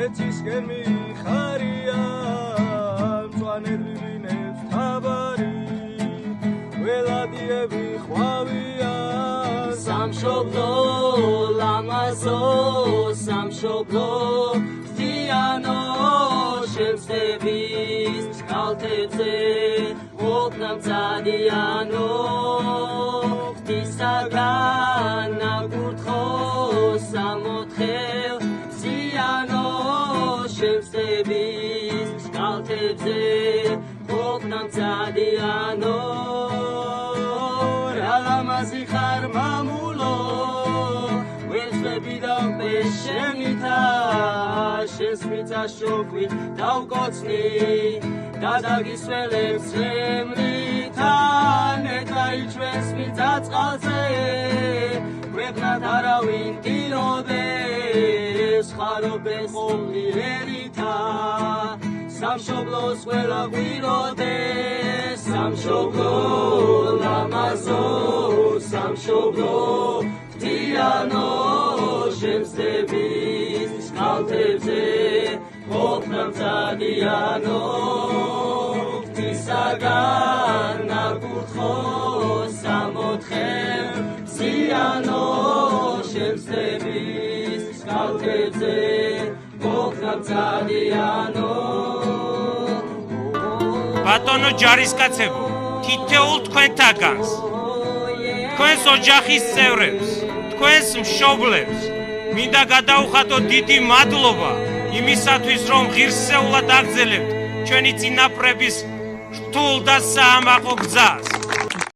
ერთისკენ მიხარიან მწვანედვინებს თაბარი ველადიები ხვავიან სამშობლო ლამაზო სამშობლო ღვთიანო შემწდების კალთებზე ყოფნამწადიანო ღვთისაგან ნაკურთხო სამოთხელ ზიანო შემწდების კალთებზე ყოფნამწადიანო რა ლამაზი ხარ მამულო ვეცლებიდან პეშენითა შენს მიწას შოქვით დავკოცნი და დაგისველებს ემლითა ნეტაიჩვენს მიწა წყალზე ქვეყნად არავინ ტიროდეს ხარობეს ყოვლიერითა სამშობლოს ყველა გვიროდეს სამშობლო ლამაზო სამშობლო ღვთიანო შემწდების კალთებზე ყოფნამწადიანო ღვთისაგან ნაკურთხო სამოთხელ ზიანო შემწდების კალთებზე ყოფნამწადიანო ბატონო ჯარისკაცებო თითოეულ თქვენთაგანს თქვენს ოჯახის წევრებს თქვენს მშობლებს მინდა გადაუხადოთ დიდი მადლობა იმისათვის რომ ღირსეულად აგრძელებთ ჩვენი წინაპრების რთულ და საამაყო გზას